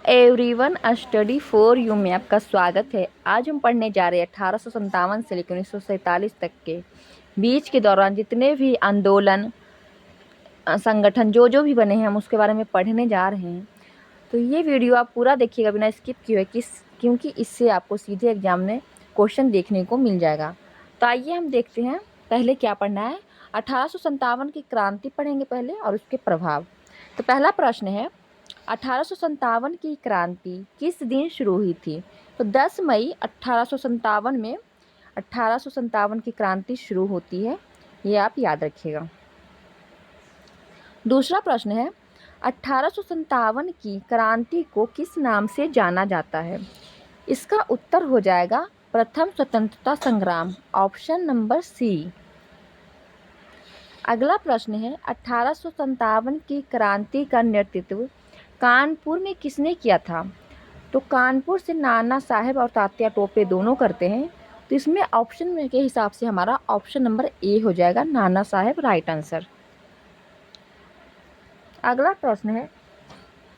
Everyone, study for you में आपका स्वागत है। आज हम पढ़ने जा रहे हैं 1857 से लेकर 1947 तक के बीच के दौरान जितने भी आंदोलन संगठन जो भी बने हैं हम उसके बारे में पढ़ने जा रहे हैं। तो ये वीडियो आप पूरा देखिएगा बिना स्किप किए क्योंकि इससे आपको सीधे एग्जाम में क्वेश्चन देखने को मिल जाएगा। तो आइए हम देखते हैं पहले क्या पढ़ना है। 1857 की क्रांति पढ़ेंगे पहले और उसके प्रभाव। तो पहला प्रश्न है, 1857 की क्रांति किस दिन शुरू हुई थी? तो 10 मई 1857 में 1857 की क्रांति शुरू होती है, ये आप याद रखिएगा। दूसरा प्रश्न है, 1857 की क्रांति को किस नाम से जाना जाता है? इसका उत्तर हो जाएगा प्रथम स्वतंत्रता संग्राम, ऑप्शन नंबर सी। अगला प्रश्न है, 1857 की क्रांति का नेतृत्व कानपुर में किसने किया था? तो कानपुर से नाना साहेब और तात्या टोपे दोनों करते हैं। तो इसमें ऑप्शन में के हिसाब से हमारा ऑप्शन नंबर ए हो जाएगा, नाना साहेब राइट आंसर। अगला प्रश्न है,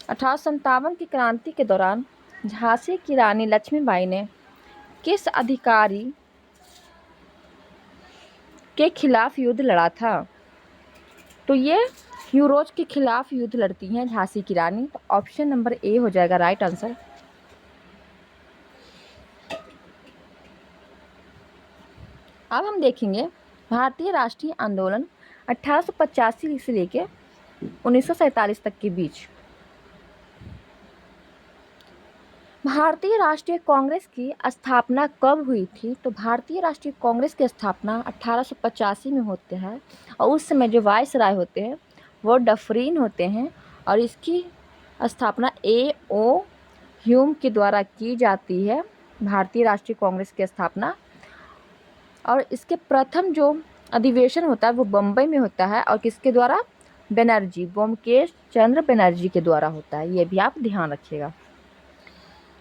1857 की क्रांति के दौरान झांसी की रानी लक्ष्मीबाई ने किस अधिकारी के खिलाफ युद्ध लड़ा था? तो ये यूरोज के खिलाफ युद्ध लड़ती हैं झांसी की रानी। तो ऑप्शन नंबर ए हो जाएगा राइट आंसर। अब हम देखेंगे भारतीय राष्ट्रीय आंदोलन 1885 से लेकर 1947 तक के बीच। भारतीय राष्ट्रीय कांग्रेस की स्थापना कब हुई थी? तो भारतीय राष्ट्रीय कांग्रेस की स्थापना 1885 में होते हैं और उस समय जो वायसराय होते हैं वो डफरीन होते हैं और इसकी स्थापना A.O. ह्यूम के द्वारा की जाती है। भारतीय राष्ट्रीय कांग्रेस की स्थापना और इसके प्रथम जो अधिवेशन होता है वो बम्बई में होता है और किसके द्वारा? बनर्जी, ब्योमकेश चंद्र बनर्जी के द्वारा होता है, ये भी आप ध्यान रखिएगा।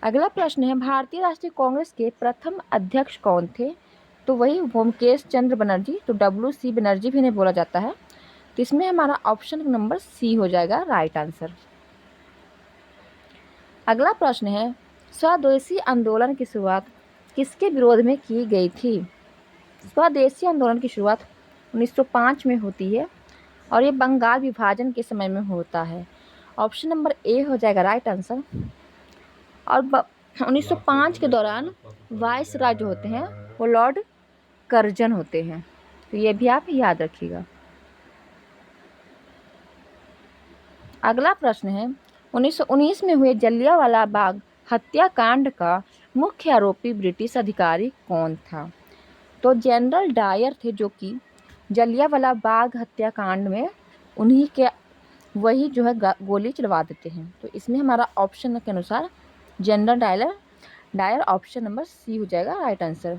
अगला प्रश्न है, भारतीय राष्ट्रीय कांग्रेस के प्रथम अध्यक्ष कौन थे? तो वही ब्योमकेश चंद्र बनर्जी, तो W.C. बनर्जी भी इन्हें बोला जाता है। तो इसमें हमारा ऑप्शन नंबर सी हो जाएगा राइट आंसर। अगला प्रश्न है, स्वदेशी आंदोलन की शुरुआत किसके विरोध में की गई थी? स्वदेशी आंदोलन की शुरुआत 1905 में होती है और ये बंगाल विभाजन के समय में होता है। ऑप्शन नंबर ए हो जाएगा राइट आंसर। और 1905 के दौरान वायसराय जो होते हैं वो लॉर्ड कर्जन होते हैं, तो ये भी आप याद रखिएगा। अगला प्रश्न है, 1919 में हुए जलियांवाला बाग हत्याकांड का मुख्य आरोपी ब्रिटिश अधिकारी कौन था? तो जनरल डायर थे जो कि जलियांवाला बाग हत्याकांड में उन्हीं के वही जो है गोली चलवा देते हैं। तो इसमें हमारा ऑप्शन के अनुसार general Dyer option number C हो जाएगा राइट आंसर।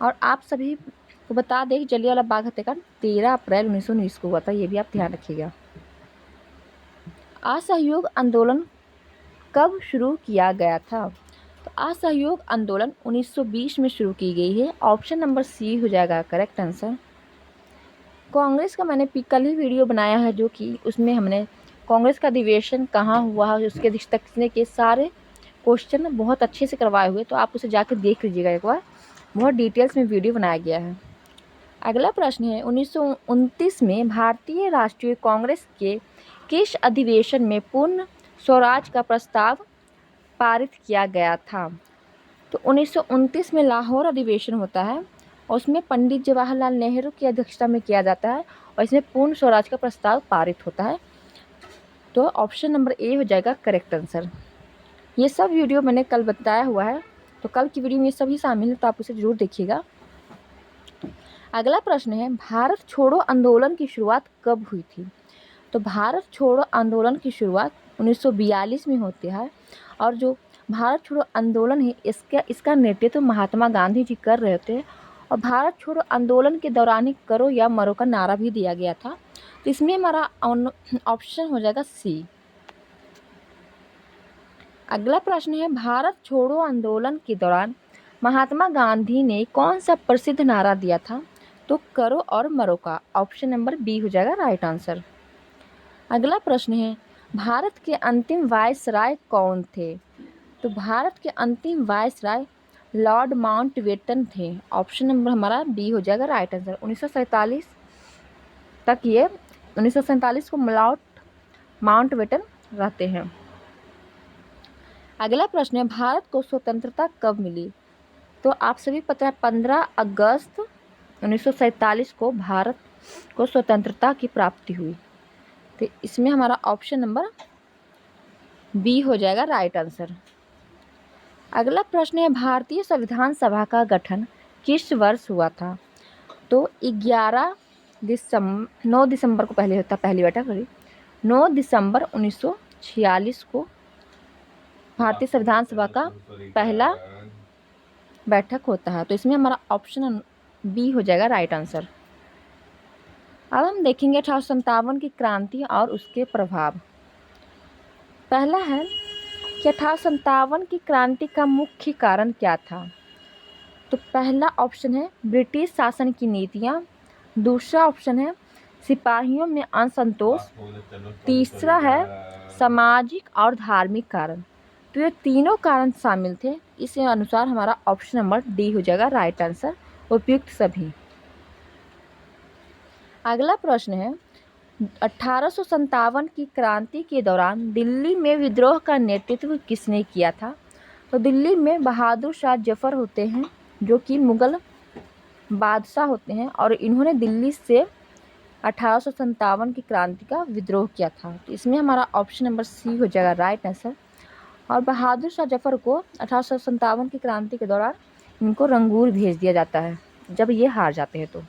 और आप सभी को बता दें कि जलियांवाला बाग हत्याकांड 13 अप्रैल 1919 को हुआ था, ये भी आप ध्यान रखिएगा। असहयोग आंदोलन कब शुरू किया गया था? तो असहयोग आंदोलन 1920 में शुरू की गई है, ऑप्शन नंबर सी हो जाएगा करेक्ट आंसर। कांग्रेस का मैंने कल ही वीडियो बनाया है जो कि उसमें हमने कांग्रेस का अधिवेशन कहाँ हुआ उसके तक के सारे क्वेश्चन बहुत अच्छे से करवाए हुए, तो आप उसे जाकर देख लीजिएगा एक बार, बहुत डिटेल्स में वीडियो बनाया गया है। अगला प्रश्न है, 1929 में भारतीय राष्ट्रीय कांग्रेस के किस अधिवेशन में पूर्ण स्वराज का प्रस्ताव पारित किया गया था? तो 1929 में लाहौर अधिवेशन होता है और उसमें पंडित जवाहरलाल नेहरू की अध्यक्षता में किया जाता है और इसमें पूर्ण स्वराज का प्रस्ताव पारित होता है। तो ऑप्शन नंबर ए हो जाएगा करेक्ट आंसर। ये सब वीडियो मैंने कल बताया हुआ है, तो कल की वीडियो में ये सभी शामिल है, तो आप उसे जरूर देखिएगा। अगला प्रश्न है, भारत छोड़ो आंदोलन की शुरुआत कब हुई थी? तो भारत छोड़ो आंदोलन की शुरुआत 1942 में होती है और जो भारत छोड़ो आंदोलन है इसका नेतृत्व महात्मा गांधी जी कर रहे थे और भारत छोड़ो आंदोलन के दौरान ही करो या मरो का नारा भी दिया गया था। तो इसमें हमारा ऑप्शन हो जाएगा सी। अगला प्रश्न है, भारत छोड़ो आंदोलन के दौरान महात्मा गांधी ने कौन सा प्रसिद्ध नारा दिया था? तो करो और मरो का ऑप्शन नंबर बी हो जाएगा राइट आंसर। अगला प्रश्न है भारत के अंतिम वायसराय कौन थे? तो भारत के अंतिम वायसराय लॉर्ड माउंटबेटन थे। ऑप्शन नंबर हमारा बी हो जाएगा राइट आंसर। 1947 तक ये 1947 को लॉर्ड माउंटबेटन रहते हैं। अगला प्रश्न है भारत को स्वतंत्रता कब मिली? तो आप सभी पता है 15 अगस्त 1947 को भारत को स्वतंत्रता की प्राप्ति हुई। तो इसमें हमारा ऑप्शन नंबर बी हो जाएगा राइट आंसर। अगला प्रश्न है भारतीय संविधान सभा का गठन किस वर्ष हुआ था? तो 9 दिसंबर को पहले होता, पहली बैठक हुई 9 दिसंबर 1946 को भारतीय संविधान सभा का पहला बैठक होता है। तो इसमें हमारा ऑप्शन बी हो जाएगा राइट आंसर। अब हम देखेंगे 1857 की क्रांति और उसके प्रभाव। पहला है कि 1857 की क्रांति का मुख्य कारण क्या था? तो पहला ऑप्शन है ब्रिटिश शासन की नीतियाँ, दूसरा ऑप्शन है सिपाहियों में असंतोष, तीसरा है सामाजिक और धार्मिक कारण। तो ये तीनों कारण शामिल थे। इस अनुसार हमारा ऑप्शन नंबर डी हो जाएगा राइट आंसर, उपयुक्त सभी। अगला प्रश्न है 1857 की क्रांति के दौरान दिल्ली में विद्रोह का नेतृत्व किसने किया था? तो दिल्ली में बहादुर शाह जफर होते हैं जो कि मुगल बादशाह होते हैं और इन्होंने दिल्ली से 1857 की क्रांति का विद्रोह किया था। तो इसमें हमारा ऑप्शन नंबर सी हो जाएगा राइट आंसर। और बहादुर शाह जफर को 1857 की क्रांति के दौरान इनको रंगूर भेज दिया जाता है जब ये हार जाते हैं। तो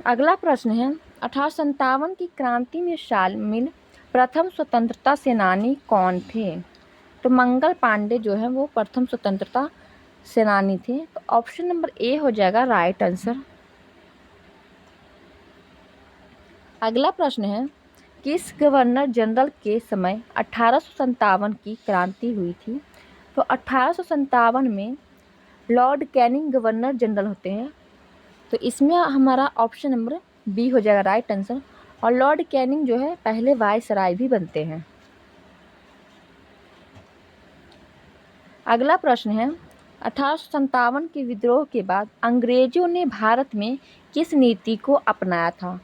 अगला प्रश्न है 1857 की क्रांति में शामिल प्रथम स्वतंत्रता सेनानी कौन थे? तो मंगल पांडे जो है वो प्रथम स्वतंत्रता सेनानी थे। तो ऑप्शन नंबर ए हो जाएगा राइट आंसर। अगला प्रश्न है किस गवर्नर जनरल के समय 1857 की क्रांति हुई थी? तो 1857 में लॉर्ड कैनिंग गवर्नर जनरल होते हैं। तो इसमें हमारा ऑप्शन नंबर बी हो जाएगा राइट आंसर। और लॉर्ड कैनिंग जो है पहले वायसराय भी बनते हैं। अगला प्रश्न है 1857 के विद्रोह के बाद अंग्रेजों ने भारत में किस नीति को अपनाया था?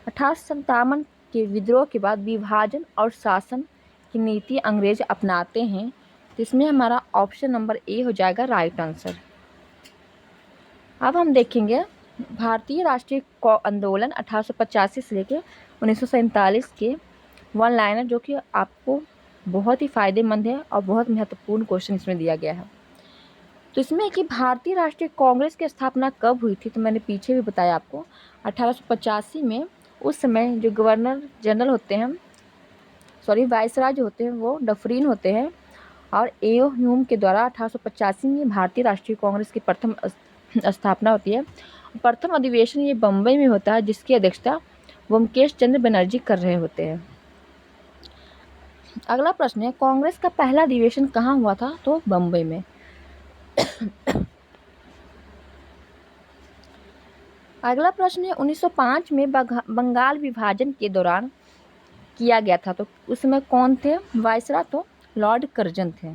1857 के विद्रोह के बाद विभाजन और शासन की नीति अंग्रेज अपनाते हैं। तो इसमें हमारा ऑप्शन नंबर ए हो जाएगा राइट आंसर। अब हम देखेंगे भारतीय राष्ट्रीय आंदोलन 1885 से लेकर 1947 के वन लाइनर जो कि आपको बहुत ही फायदेमंद है और बहुत महत्वपूर्ण क्वेश्चन इसमें दिया गया है। तो इसमें कि भारतीय राष्ट्रीय कांग्रेस की स्थापना कब हुई थी? तो मैंने पीछे भी बताया आपको 1885 में। उस समय जो गवर्नर जनरल होते हैं वायसराय जो होते हैं वो डफरीन होते हैं और एओ ह्यूम के द्वारा 1885 में भारतीय राष्ट्रीय कांग्रेस की प्रथम स्थापना होती है। प्रथम अधिवेशन ये बम्बई में होता है जिसकी अध्यक्षता बंकिम चंद्र बनर्जी कर रहे होते हैं। अगला प्रश्न है कांग्रेस का पहला अधिवेशन कहाँ हुआ था? तो बम्बई में। अगला प्रश्न है 1905 में बंगाल विभाजन के दौरान किया गया था। तो उस समय कौन थे वायसराय? तो लॉर्ड कर्जन थे।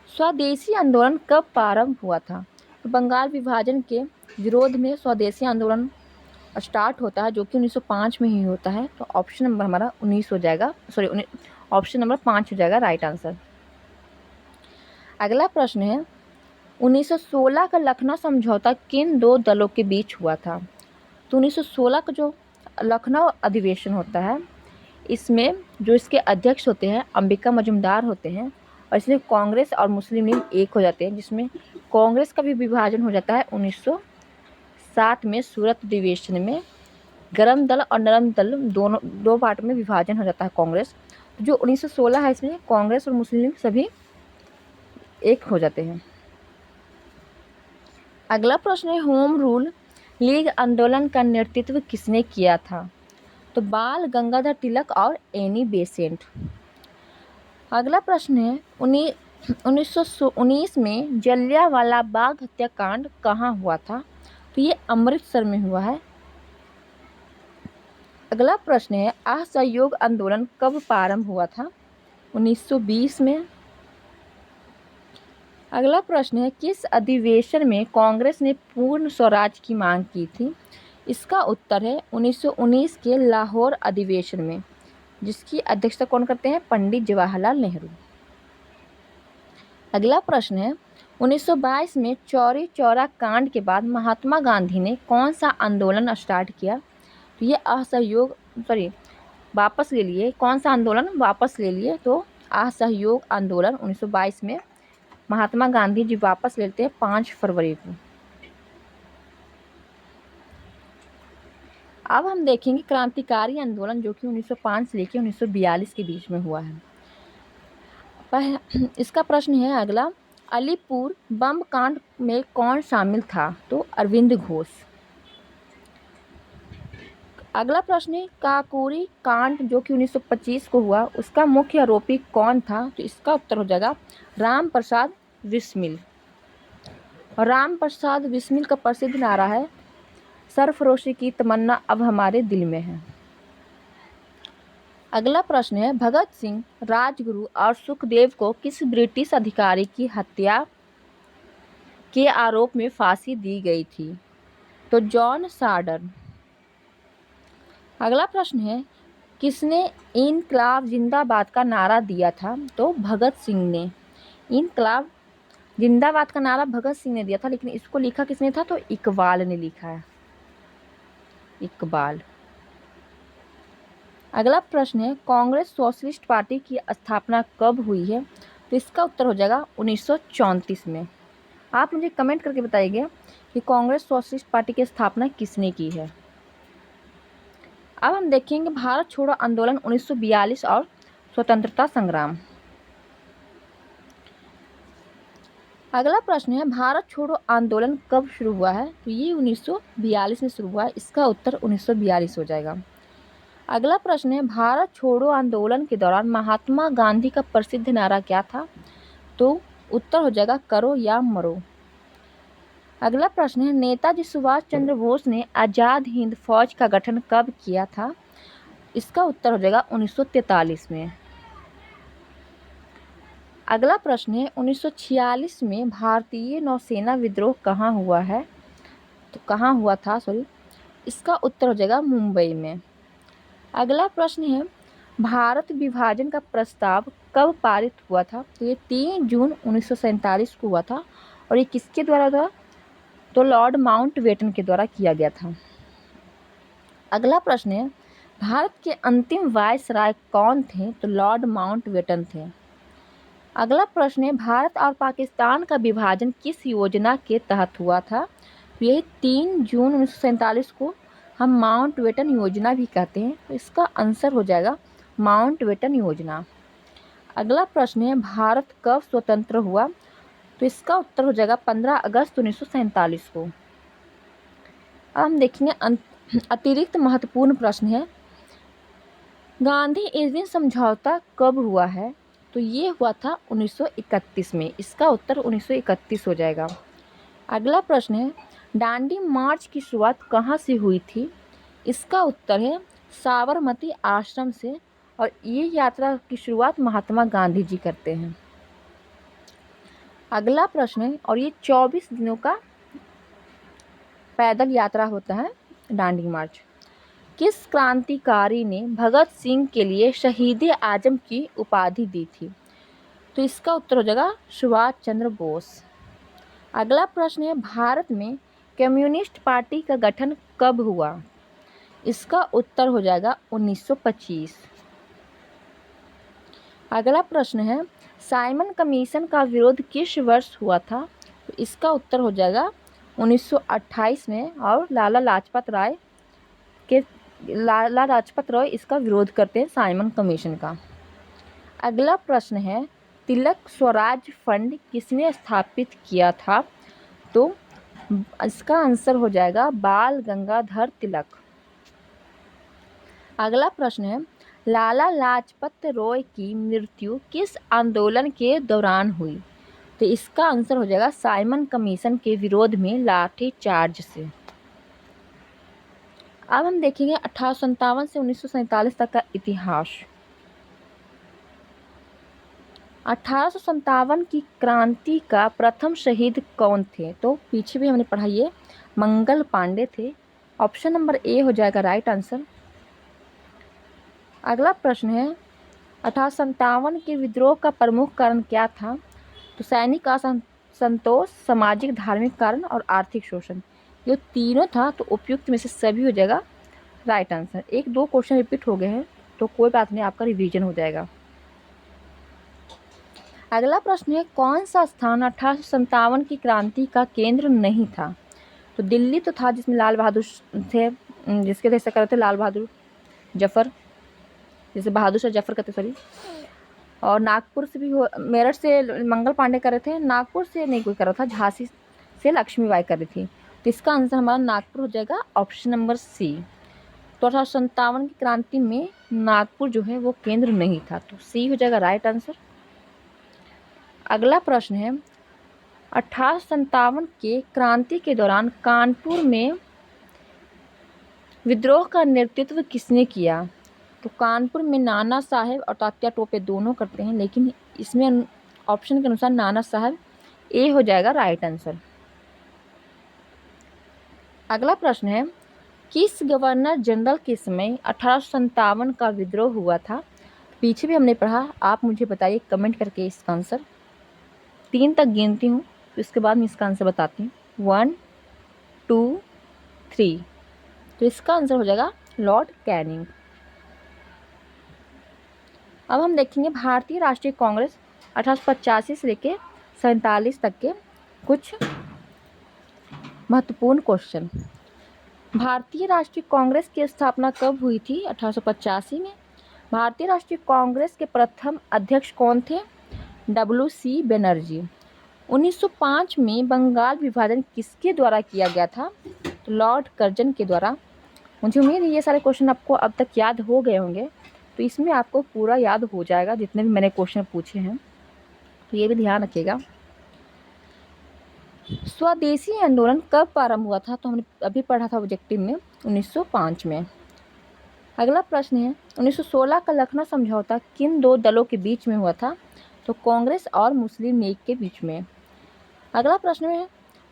स्वदेशी आंदोलन कब प्रारंभ हुआ था? तो बंगाल विभाजन के विरोध में स्वदेशी आंदोलन स्टार्ट होता है जो कि 1905 में ही होता है। तो ऑप्शन नंबर हमारा 19 हो जाएगा, ऑप्शन नंबर 5 हो जाएगा राइट आंसर। अगला प्रश्न है 1916 का लखनऊ समझौता किन दो दलों के बीच हुआ था? तो 1916 का जो लखनऊ अधिवेशन होता है इसमें जो इसके अध्यक्ष होते हैं अंबिका मजुमदार होते हैं और इसमें कांग्रेस और मुस्लिम लीग एक हो जाते हैं, जिसमें कांग्रेस का भी विभाजन हो जाता है 1960 में सूरत अधिवेशन में। गरम दल और नरम दल दोनों दो पार्ट में विभाजन हो जाता है कांग्रेस। जो 1916 है इसमें कांग्रेस और मुस्लिम लीग सभी एक हो जाते हैं। अगला प्रश्न है होम रूल लीग आंदोलन का नेतृत्व किसने किया था? तो बाल गंगाधर तिलक और एनी बेसेंट। अगला प्रश्न है 1919 में जलियांवाला बाग हत्याकांड कहाँ हुआ था? तो ये अमृतसर में हुआ है। अगला प्रश्न है, असहयोग आंदोलन कब प्रारंभ हुआ था? 1920 में। अगला प्रश्न है, किस अधिवेशन में कांग्रेस ने पूर्ण स्वराज की मांग की थी? इसका उत्तर है 1919 के लाहौर अधिवेशन में, जिसकी अध्यक्षता कौन करते हैं? पंडित जवाहरलाल नेहरू। अगला प्रश्न है, 1922 में चौरी चौरा कांड के बाद महात्मा गांधी ने कौन सा आंदोलन स्टार्ट किया? तो ये असहयोग वापस ले लिए। कौन सा आंदोलन वापस ले लिए? तो असहयोग आंदोलन 1922 में महात्मा गांधी जी वापस लेते हैं 5 फरवरी को। अब हम देखेंगे क्रांतिकारी आंदोलन जो कि 1905 से लेकर 1942 के बीच में हुआ है। इसका प्रश्न है अगला, अलीपुर बम कांड में कौन शामिल था? तो अरविंद घोष। अगला प्रश्न है, काकोरी कांड जो कि 1925 को हुआ, उसका मुख्य आरोपी कौन था? तो इसका उत्तर हो जाएगा राम प्रसाद बिस्मिल। और राम प्रसाद बिस्मिल का प्रसिद्ध नारा है, सरफरोशी की तमन्ना अब हमारे दिल में है। अगला प्रश्न है, भगत सिंह, राजगुरु और सुखदेव को किस ब्रिटिश अधिकारी की हत्या के आरोप में फांसी दी गई थी? तो जॉन सार्डर। अगला प्रश्न है, किसने इनकलाब जिंदाबाद का नारा दिया था? तो भगत सिंह ने। इनकलाब जिंदाबाद का नारा भगत सिंह ने दिया था, लेकिन इसको लिखा किसने था? तो इकबाल ने लिखा है, इकबाल। अगला प्रश्न है, कांग्रेस सोशलिस्ट पार्टी की स्थापना कब हुई है? तो इसका उत्तर हो जाएगा 1934 में। आप मुझे कमेंट करके बताइए कि कांग्रेस सोशलिस्ट पार्टी की स्थापना किसने की है। अब हम देखेंगे भारत छोड़ो आंदोलन 1942 और स्वतंत्रता संग्राम। अगला प्रश्न है, भारत छोड़ो आंदोलन कब शुरू हुआ है? तो ये 1942 में शुरू हुआ है। इसका उत्तर 1942 हो जाएगा। अगला प्रश्न है, भारत छोड़ो आंदोलन के दौरान महात्मा गांधी का प्रसिद्ध नारा क्या था? तो उत्तर हो जाएगा करो या मरो। अगला प्रश्न है, नेताजी सुभाष चंद्र बोस ने आज़ाद हिंद फौज का गठन कब किया था? इसका उत्तर हो जाएगा 1943 में। अगला प्रश्न है, 1946 में भारतीय नौसेना विद्रोह कहाँ हुआ है? तो कहाँ हुआ था, इसका उत्तर हो जाएगा मुंबई में। अगला प्रश्न है, भारत विभाजन का प्रस्ताव कब पारित हुआ था? तो ये 3 जून 1947 को हुआ था। और ये किसके द्वारा था? तो लॉर्ड माउंटबेटन के द्वारा किया गया था। अगला प्रश्न है, भारत के अंतिम वायसराय कौन थे? तो लॉर्ड माउंटबेटन थे। अगला प्रश्न है, भारत और पाकिस्तान का विभाजन किस योजना के तहत हुआ था? यही 3 जून 1947 को हम माउंटबेटन योजना भी कहते हैं। तो इसका आंसर हो जाएगा माउंटबेटन योजना। अगला प्रश्न है, भारत कब स्वतंत्र हुआ? तो इसका उत्तर हो जाएगा 15 अगस्त 1947 को। अब हम देखेंगे अतिरिक्त महत्वपूर्ण प्रश्न है, गांधी इरविन समझौता कब हुआ है? तो ये हुआ था 1931 में। इसका उत्तर 1931 हो जाएगा। अगला प्रश्न है, दांडी मार्च की शुरुआत कहाँ से हुई थी? इसका उत्तर है साबरमती आश्रम से। और ये यात्रा की शुरुआत महात्मा गांधी जी करते हैं। अगला प्रश्न है, और ये 24 दिनों का पैदल यात्रा होता है दांडी मार्च। किस क्रांतिकारी ने भगत सिंह के लिए शहीद आजम की उपाधि दी थी? तो इसका उत्तर हो जाएगा सुभाष चंद्र बोस। अगला प्रश्न है, भारत में कम्युनिस्ट पार्टी का गठन कब हुआ? इसका उत्तर हो जाएगा 1925। अगला प्रश्न है, साइमन कमीशन का विरोध किस वर्ष हुआ था? तो इसका उत्तर हो जाएगा 1928 में। और लाला लाजपत राय इसका विरोध करते हैं, साइमन कमीशन का। अगला प्रश्न है, तिलक स्वराज फंड किसने स्थापित किया था? तो इसका आंसर हो जाएगा बाल गंगाधर तिलक। अगला प्रश्न है, लाला लाजपत राय की मृत्यु किस आंदोलन के दौरान हुई? तो इसका आंसर हो जाएगा साइमन कमीशन के विरोध में लाठी चार्ज से। अब हम देखेंगे 1857 से 1947 तक का इतिहास। 1857 की क्रांति का प्रथम शहीद कौन थे? तो पीछे भी हमने पढ़ा, ये मंगल पांडे थे। ऑप्शन नंबर ए हो जाएगा राइट आंसर। अगला प्रश्न है 1857 के विद्रोह का प्रमुख कारण क्या था? तो सैनिक असंतोष, सामाजिक धार्मिक कारण और आर्थिक शोषण, ये तीनों था। तो उपयुक्त में से सभी हो जाएगा राइट आंसर। एक दो क्वेश्चन रिपीट हो गए हैं तो कोई बात नहीं, आपका रिवीजन हो जाएगा। अगला प्रश्न है कौन सा स्थान 1857 की क्रांति का केंद्र नहीं था? तो दिल्ली तो था, जिसमें लाल बहादुर थे, जिसके थे सकरते लाल बहादुर जफर, जिसे बहादुर शाह जफर कहते सॉरी। और नागपुर से भी मेरठ से मंगल पांडे कर रहे थे, नागपुर से नहीं कोई कर रहा था, झांसी से लक्ष्मीबाई कर रही थी। तो इसका आंसर हमारा नागपुर हो जाएगा, ऑप्शन नंबर सी। तो 1857 की क्रांति में नागपुर जो है वो केंद्र नहीं था, तो सी हो जाएगा राइट आंसर। अगला प्रश्न है 1857 के क्रांति के दौरान कानपुर में विद्रोह का नेतृत्व किसने किया? तो कानपुर में नाना साहेब और तात्या टोपे दोनों करते हैं, लेकिन इसमें ऑप्शन के अनुसार नाना साहेब, ए हो जाएगा राइट आंसर। अगला प्रश्न है किस गवर्नर जनरल के समय 1857 का विद्रोह हुआ था? पीछे भी हमने पढ़ा, आप मुझे बताइए कमेंट करके इसका आंसर। 3 तक गिनती हूँ, तो इसके बाद मैं इसका आंसर बताती हूँ। 1 2 3। तो इसका आंसर हो जाएगा लॉर्ड कैनिंग। अब हम देखेंगे भारतीय राष्ट्रीय कांग्रेस 1885 से लेकर 47 तक के कुछ महत्वपूर्ण क्वेश्चन। भारतीय राष्ट्रीय कांग्रेस की स्थापना कब हुई थी? 1885 में। भारतीय राष्ट्रीय कांग्रेस के प्रथम अध्यक्ष कौन थे? WC बनर्जी। 1905 में बंगाल विभाजन किसके द्वारा किया गया था? तो लॉर्ड कर्जन के द्वारा। मुझे उम्मीद है ये सारे क्वेश्चन आपको अब तक याद हो गए होंगे, तो इसमें आपको पूरा याद हो जाएगा जितने भी मैंने क्वेश्चन पूछे हैं, तो ये भी ध्यान रखिएगा। स्वदेशी आंदोलन कब प्रारंभ हुआ था? तो हमने अभी पढ़ा था ऑब्जेक्टिव में 1905 में। अगला प्रश्न है 1916 का लखनऊ समझौता किन दो दलों के बीच में हुआ था? तो कांग्रेस और मुस्लिम लीग के बीच में। अगला प्रश्न है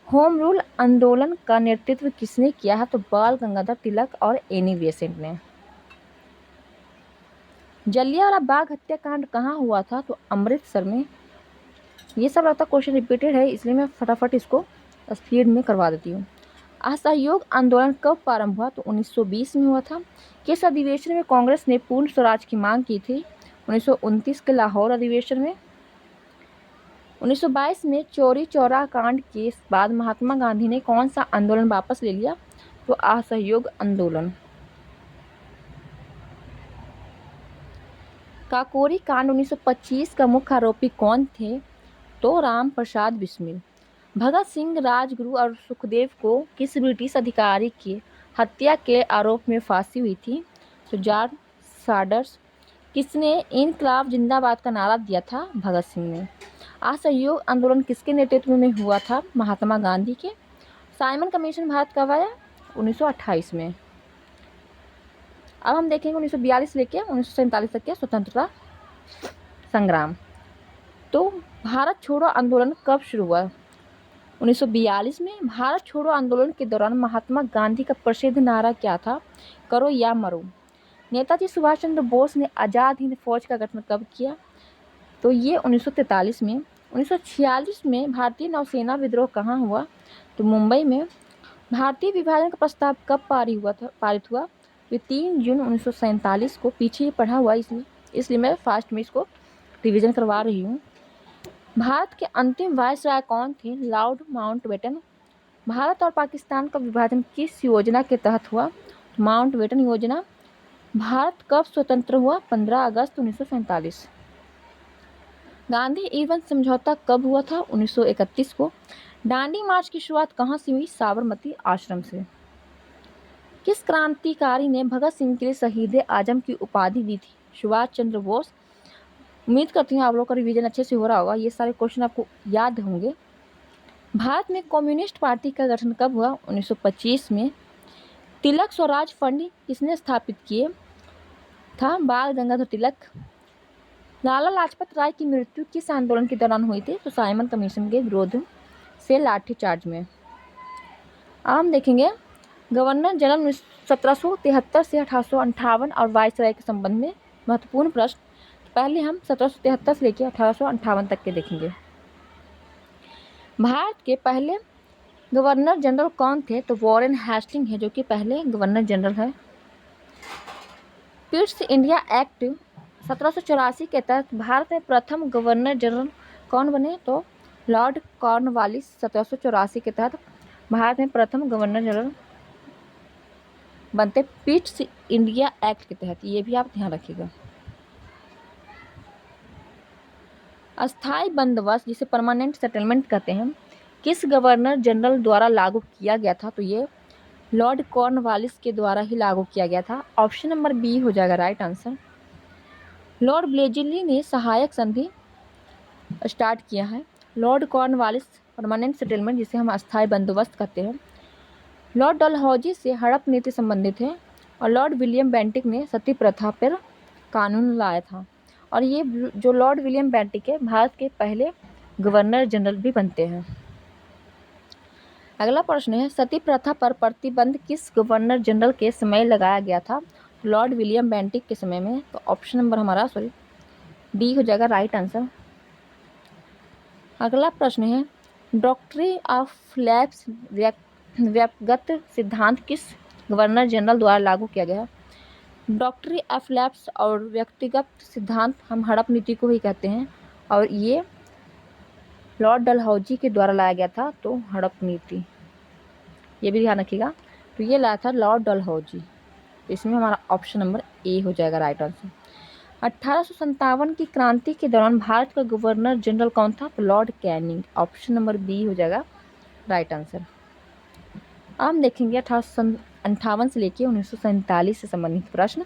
होम रूल आंदोलन का नेतृत्व किसने किया है? तो बाल गंगाधर तिलक और एनी बेसेंट ने। जलियांवाला बाग हत्याकांड कहाँ हुआ था? तो अमृतसर में। ये सब लगता क्वेश्चन रिपीटेड है, इसलिए मैं फटाफट इसको स्पीड में करवा देती हूँ। असहयोग आंदोलन कब प्रारंभ हुआ? तो 1920 में हुआ था। किस अधिवेशन में कांग्रेस ने पूर्ण स्वराज की मांग की थी? 1929 के लाहौर अधिवेशन में। 1922 में चौरी चौरा कांड के बाद महात्मा गांधी ने कौन सा आंदोलन वापस ले लिया? तो असहयोग आंदोलन। काकोरी कांड 1925 का मुख्य आरोपी कौन थे? तो राम प्रसाद बिस्मिल। भगत सिंह, राजगुरु और सुखदेव को किस ब्रिटिश अधिकारी की हत्या के आरोप में फांसी हुई थी? तो जॉर्ज सैंडर्स। किसने इनकलाब जिंदाबाद का नारा दिया था? भगत सिंह ने। असहयोग आंदोलन किसके नेतृत्व में हुआ था? महात्मा गांधी के। साइमन कमीशन भारत कब आया? 1928 में। अब हम देखेंगे 1942 लेके 1947 तक के स्वतंत्रता संग्राम। तो भारत छोड़ो आंदोलन कब शुरू हुआ? 1942 में। भारत छोड़ो आंदोलन के दौरान महात्मा गांधी का प्रसिद्ध नारा क्या था? करो या मरो। नेताजी सुभाष चंद्र बोस ने आज़ाद हिंद फौज का गठन कब किया? तो ये 1943 में। 1946 में भारतीय नौसेना विद्रोह कहाँ हुआ? तो मुंबई में। भारतीय विभाजन का प्रस्ताव कब पारित हुआ? ये 3 जून 1947 को। पीछे पढ़ा हुआ इसलिए मैं फास्ट में इसको रिवीजन करवा रही हूँ। भारत के अंतिम वायसराय कौन थे? Lord Mountbatten. भारत और पाकिस्तान का विभाजन किस योजना के तहत हुआ? माउंटबेटन योजना। भारत कब स्वतंत्र हुआ? 15 अगस्त 1947। गांधी इरविन समझौता कब हुआ था? 1931 को। दांडी मार्च की शुरुआत कहाँ से हुई? साबरमती आश्रम से। किस क्रांतिकारी ने भगत सिंह के लिए शहीद-ए-आजम की उपाधि दी थी? सुभाष चंद्र बोस। उम्मीद करती हूँ आप लोग का रिवीजन अच्छे से हो रहा होगा, ये सारे क्वेश्चन आपको याद होंगे। भारत में कम्युनिस्ट पार्टी का गठन कब हुआ? 1925 में। तिलक स्वराज फंड किसने स्थापित किए था? बाल गंगाधर तिलक। लाला लाजपत राय की मृत्यु किस आंदोलन के दौरान हुई थी? तो साइमन कमीशन के विरोध से लाठीचार्ज में। अब हम देखेंगे गवर्नर जनरल 1773 से 1858 और वायसराय के संबंध में महत्वपूर्ण प्रश्न। पहले हम 1773 से लेकर 1858 तक के देखेंगे। भारत के पहले गवर्नर जनरल कौन थे? तो वॉरेन हेस्टिंग है जो कि पहले गवर्नर जनरल है। पिट्स इंडिया एक्ट 1784 के तहत भारत में प्रथम गवर्नर जनरल कौन बने? तो लॉर्ड कॉर्नवालिस 1784 के तहत भारत में प्रथम गवर्नर जनरल बनते पिट्स इंडिया एक्ट के तहत, ये भी आप ध्यान रखिएगा। अस्थायी बंदोबस्त जिसे परमानेंट सेटलमेंट कहते हैं किस गवर्नर जनरल द्वारा लागू किया गया था? तो ये लॉर्ड कॉर्नवालिस के द्वारा ही लागू किया गया था। ऑप्शन नंबर बी हो जाएगा राइट आंसर। लॉर्ड ब्लेजिली ने सहायक संधि स्टार्ट किया है। लॉर्ड कॉर्नवालिस परमानेंट सेटलमेंट जिसे हम अस्थायी बंदोबस्त कहते हैं। लॉर्ड डलहौजी से हड़प नीति संबंधित है। और लॉर्ड विलियम बेंटिक ने सती प्रथा पर कानून लाया था। और ये जो लॉर्ड विलियम बेंटिक है भारत के पहले गवर्नर जनरल भी बनते हैं। अगला प्रश्न है सती प्रथा पर प्रतिबंध किस गवर्नर जनरल के समय लगाया गया था? लॉर्ड विलियम बेंटिक के समय में। तो ऑप्शन नंबर हमारा डी हो जाएगा राइट आंसर। अगला प्रश्न है डॉक्ट्रिन ऑफ लैप्स व्यक्तिगत सिद्धांत किस गवर्नर जनरल द्वारा लागू किया गया? डॉक्ट्रिन ऑफ लैप्स और व्यक्तिगत सिद्धांत हम हड़प नीति को ही कहते हैं और ये लॉर्ड डलहौजी के द्वारा लाया गया था। तो हड़प नीति ये भी ध्यान रखिएगा। तो ये लाया था लॉर्ड डलहौजी। इसमें हमारा ऑप्शन नंबर ए हो जाएगा राइट आंसर। 1857 की क्रांति के दौरान भारत का गवर्नर जनरल कौन था? तो Lord Canning. Option number B हो जाएगा राइट आंसर। अब हम देखेंगे 1858 से लेकर 1947 से संबंधित प्रश्न।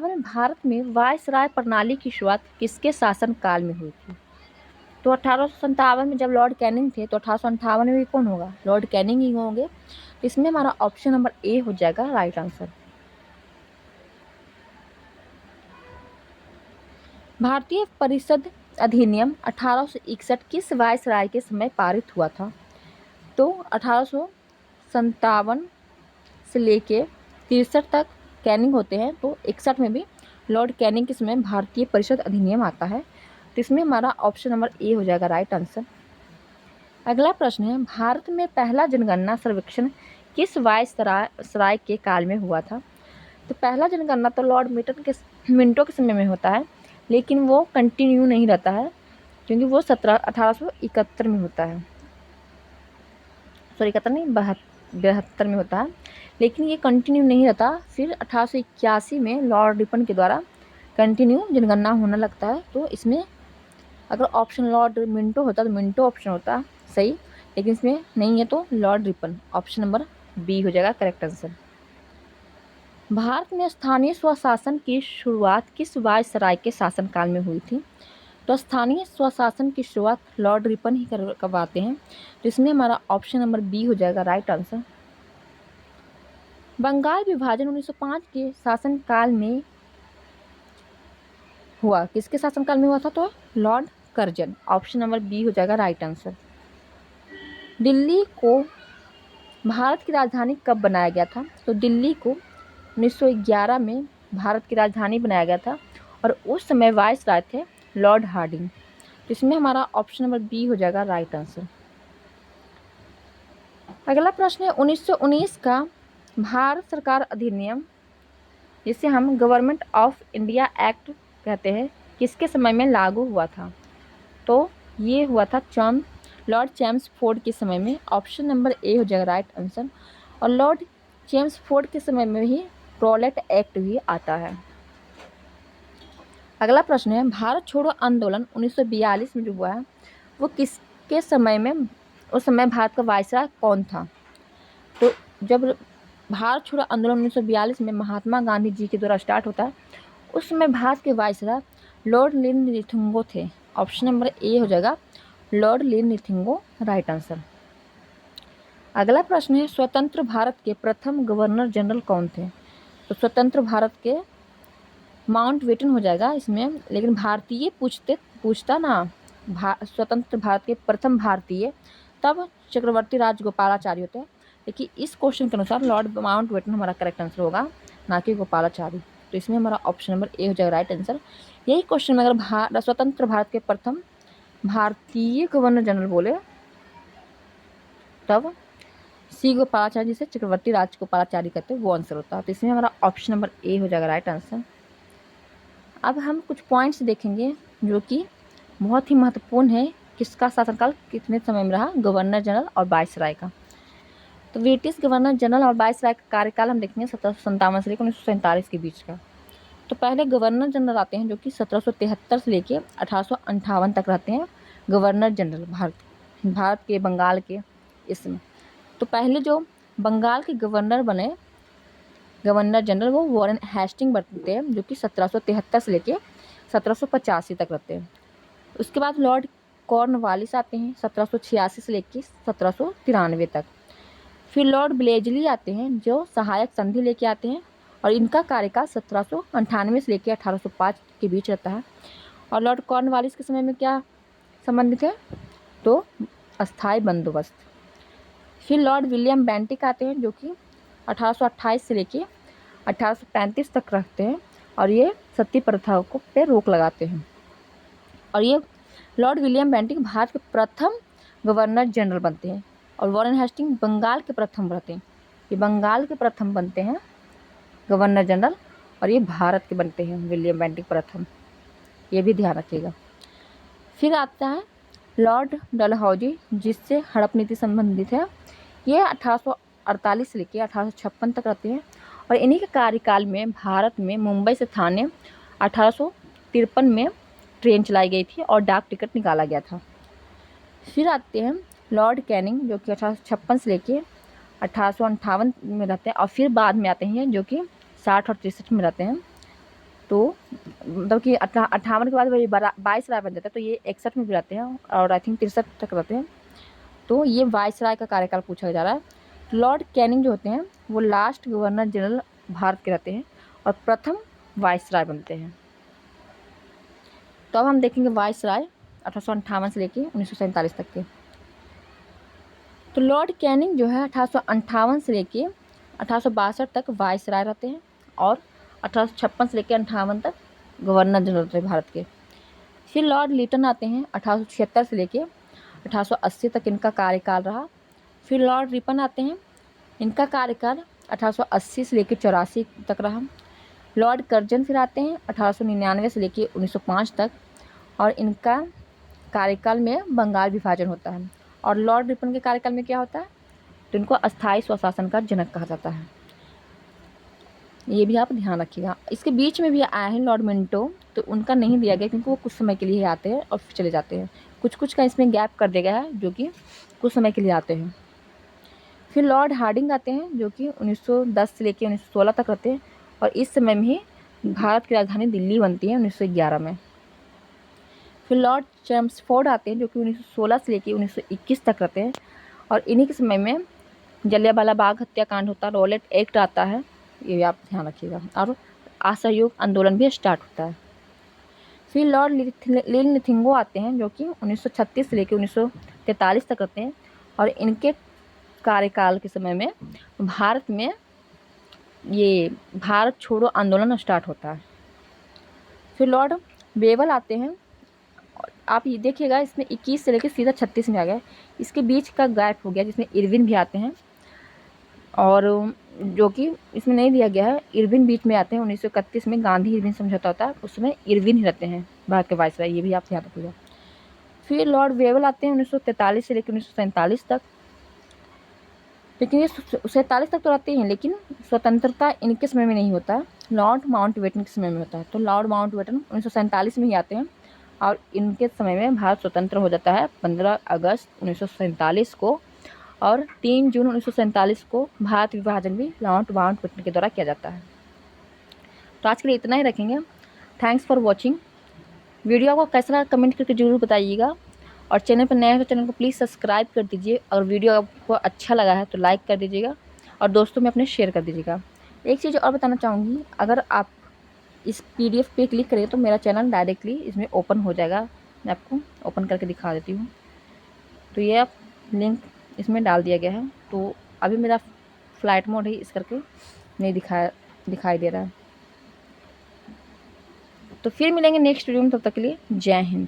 में भारत में वायसराय प्रणाली की शुरुआत किसके शासन काल में हुई थी? तो 1857 में जब लॉर्ड कैनिंग थे तो 1858 में भी कौन होगा? लॉर्ड कैनिंग ही होंगे। इसमें हमारा ऑप्शन नंबर ए हो जाएगा राइट आंसर। भारतीय परिषद अधिनियम 1861 किस वायसराय के समय पारित हुआ था? तो 1857 से लेके 63 तक कैनिंग होते हैं। तो 61 में भी लॉर्ड कैनिंग के समय भारतीय परिषद अधिनियम आता है। तो इसमें हमारा ऑप्शन नंबर ए हो जाएगा राइट आंसर। अगला प्रश्न है भारत में पहला जनगणना सर्वेक्षण किस वायसराय के काल में हुआ था? तो पहला जनगणना तो लॉर्ड मिंटो के समय में होता है, लेकिन वो कंटिन्यू नहीं रहता है क्योंकि वो 1871 में होता है। सॉरी 71 नहीं 72 में होता है, लेकिन ये कंटिन्यू नहीं रहता। फिर 1881 में लॉर्ड रिपन के द्वारा कंटिन्यू जनगणना होने लगता है। तो इसमें अगर ऑप्शन लॉर्ड मिंटो होता तो मिंटो ऑप्शन होता सही, लेकिन इसमें नहीं है तो Lord Ripon. Option number B हो जाएगा करेक्ट आंसर। भारत में स्थानीय स्वशासन की शुरुआत किस वायसराय के शासनकाल में हुई थी? तो स्थानीय स्वशासन की शुरुआत लॉर्ड रिपन ही करवाते हैं। तो इसमें हमारा ऑप्शन नंबर बी हो जाएगा राइट आंसर। बंगाल विभाजन 1905 के शासनकाल में हुआ, किसके शासनकाल में हुआ था? तो Lord Curzon. Option number B हो जाएगा राइट आंसर। दिल्ली को भारत की राजधानी कब बनाया गया था? तो दिल्ली को 1911 में भारत की राजधानी बनाया गया था और उस समय वायसराय थे लॉर्ड हार्डिंग। तो इसमें हमारा ऑप्शन नंबर बी हो जाएगा राइट आंसर। अगला प्रश्न है 1919 का भारत सरकार अधिनियम जिसे हम गवर्नमेंट ऑफ इंडिया एक्ट कहते हैं किसके समय में लागू हुआ था? तो ये हुआ था लॉर्ड चेम्सफोर्ड के समय में। ऑप्शन नंबर ए हो जाएगा राइट आंसर। और लॉर्ड चेम्सफोर्ड के समय में ही रॉलेट एक्ट भी आता है। अगला प्रश्न है भारत छोड़ो आंदोलन 1942 में जो हुआ है वो किसके समय में, उस समय भारत का वायसराय कौन था? तो जब भारत छोड़ो आंदोलन 1942 में महात्मा गांधी जी के द्वारा स्टार्ट होता है, उस समय भारत के वायसराय लॉर्ड लिनलिथिगो थे। ऑप्शन नंबर ए हो जाएगा लॉर्ड लिनलिथिगो राइट आंसर। अगला प्रश्न है, स्वतंत्र भारत के प्रथम गवर्नर जनरल कौन थे? तो स्वतंत्र भारत के माउंटबेटन हो जाएगा इसमें, लेकिन भारतीय पूछता ना, स्वतंत्र भारत के प्रथम भारतीय तब चक्रवर्ती राजगोपालाचारी होते हैं, लेकिन इस क्वेश्चन के अनुसार लॉर्ड माउंटबेटन हमारा करेक्ट आंसर होगा, ना कि गोपालाचारी। तो इसमें हमारा ऑप्शन नंबर ए हो जाएगा राइट आंसर। यही क्वेश्चन में अगर स्वतंत्र भारत के प्रथम भारतीय गवर्नर जनरल बोले तब सी गोपालाचारी, जिसे चक्रवर्ती राजगोपालाचारी कहते हैं, वो आंसर होता है। तो इसमें हमारा ऑप्शन नंबर ए हो जाएगा राइट आंसर। अब हम कुछ पॉइंट्स देखेंगे जो कि बहुत ही महत्वपूर्ण है, किसका शासनकाल कितने समय में रहा, गवर्नर जनरल और वायसराय का। तो ब्रिटिश गवर्नर जनरल और वायसराय का कार्यकाल हम देखेंगे 1757 से लेकर 1947 के बीच का। तो पहले गवर्नर जनरल आते हैं जो कि 1773 से लेकर 1858 तक रहते हैं गवर्नर जनरल भारत के बंगाल के इसमें। तो पहले जो बंगाल के गवर्नर बने गवर्नर जनरल वो वॉरेन हेस्टिंग बनते हैं, जो कि 1773 से लेके 1785 तक रहते हैं। उसके बाद लॉर्ड कॉर्नवालिस आते हैं 1786 से लेके 1793 तक। फिर लॉर्ड ब्लेजली आते हैं जो सहायक संधि लेके आते हैं, और इनका कार्यकाल 1798 से लेके 1805 के बीच रहता है। और लॉर्ड कॉर्नवालिस के समय में क्या संबंधित है, तो अस्थायी बंदोबस्त। फिर लॉर्ड विलियम बेंटिक आते हैं जो कि 1828 से लेके 1835 तक रखते हैं, और ये सती प्रथा को पे रोक लगाते हैं। और ये लॉर्ड विलियम बेंटिक भारत के प्रथम गवर्नर जनरल बनते हैं, और वॉरेन हेस्टिंग बंगाल के प्रथम बनते हैं। ये बंगाल के प्रथम बनते हैं गवर्नर जनरल, और ये भारत के बनते हैं विलियम बेंटिक प्रथम, ये भी ध्यान रखिएगा। फिर आता है लॉर्ड डलहौजी, जिससे हड़प नीति संबंधित है। ये 1848 से लेकर 1856 तक रहते हैं, और इन्हीं के कार्यकाल में भारत में मुंबई से थाने 1853 में ट्रेन चलाई गई थी और डाक टिकट निकाला गया था। फिर आते हैं लॉर्ड कैनिंग जो कि 1856 से लेके 1858 में रहते हैं, और फिर बाद में आते हैं जो कि 60 और 63 में रहते हैं। तो मतलब कि 58 के बाद वही 22 बन जाता है, तो ये 61 में भी रहते हैं, और आई थिंक 63 तक रहते हैं। तो ये वायसराय का कार्यकाल पूछा जा रहा है। लॉर्ड कैनिंग जो होते हैं वो लास्ट गवर्नर जनरल भारत के रहते हैं और प्रथम वायसराय बनते हैं। तो अब हम देखेंगे वायसराय 1858 से लेके 1947 तक के। तो लॉर्ड कैनिंग जो है 1858 से लेके 1862 तक वायसराय रहते हैं, और 1856 से लेकर 58 तक गवर्नर जनरल थे भारत के। फिर लॉर्ड लिटन आते हैं 1876 से लेके 1880 तक इनका कार्यकाल रहा। फिर लॉर्ड रिपन आते हैं, इनका कार्यकाल 1880 से लेकर 84 तक रहा। लॉर्ड कर्जन फिर आते हैं 1899 से लेकर 1905 तक, और इनका कार्यकाल में बंगाल विभाजन होता है। और लॉर्ड रिपन के कार्यकाल में क्या होता है, तो इनको अस्थायी स्वशासन का जनक कहा जाता है, ये भी आप ध्यान रखिएगा। इसके बीच में भी आए हैं लॉर्ड मिंटो, तो उनका नहीं दिया गया क्योंकि वो कुछ समय के लिए आते हैं और फिर चले जाते हैं। कुछ का इसमें गैप कर दिया गया है जो कि कुछ समय के लिए आते हैं। फिर लॉर्ड हार्डिंग आते हैं जो कि 1910 से लेकर 1916 तक रहते हैं, और इस समय में ही भारत की राजधानी दिल्ली बनती है 1911 में। फिर लॉर्ड चेम्सफोर्ड आते हैं जो कि 1916 से लेकर 1921 तक रहते हैं, और इन्हीं के समय में जलियांवाला बाग हत्याकांड होता है, रॉलेट एक्ट आता है, ये भी आप ध्यान रखिएगा, और असहयोग आंदोलन भी स्टार्ट होता है। फिर लॉर्ड लिनलिथिगो आते हैं जो कि 1936 से लेकर 1943 तक रहते हैं, और इनके कार्यकाल के समय में भारत में ये भारत छोड़ो आंदोलन स्टार्ट होता है। फिर लॉर्ड बेवल आते हैं, आप ये देखिएगा इसमें 21 से लेकर सीधा 36 में आ गया, इसके बीच का गैप हो गया जिसमें इरविन भी आते हैं, और जो कि इसमें नहीं दिया गया है, इरविन बीच में आते हैं। 1931 में गांधी इरविन समझौता होता है, उसमें इरविन ही रहते हैं भारत के वायसराय, ये भी आप ध्यान रखिएगा। फिर लॉर्ड वेवल आते हैं 1943 से लेकर 1947 तक, लेकिन ये 47 तक तो रहते हैं, लेकिन स्वतंत्रता इनके समय में नहीं होता है, लॉर्ड माउंटबेटन के समय में होता है। तो लॉर्ड माउंटबेटन 1947 में ही आते हैं, और इनके समय में भारत स्वतंत्र हो जाता है 15 अगस्त 1947 को, और 3 जून 1947 को भारत विभाजन भी लॉर्ड माउंटबेटन के द्वारा किया जाता है। तो आज के लिए इतना ही रखेंगे। Thanks for watching. वीडियो आपको कैसा लगा कमेंट करके ज़रूर बताइएगा, और चैनल पर नया है तो चैनल को प्लीज़ सब्सक्राइब कर दीजिए। अगर वीडियो आपको अच्छा लगा है तो लाइक कर दीजिएगा और दोस्तों में अपने शेयर कर दीजिएगा। एक चीज़ और बताना चाहूँगी, अगर आप इस PDF पे क्लिक करें तो मेरा चैनल डायरेक्टली इसमें ओपन हो जाएगा। मैं आपको ओपन करके दिखा देती हूँ। तो ये आप लिंक इसमें डाल दिया गया है। तो अभी मेरा फ्लाइट मोड है, इस करके नहीं दिखाई दे रहा है। तो फिर मिलेंगे नेक्स्ट वीडियो में, तब तक के लिए जय हिंद।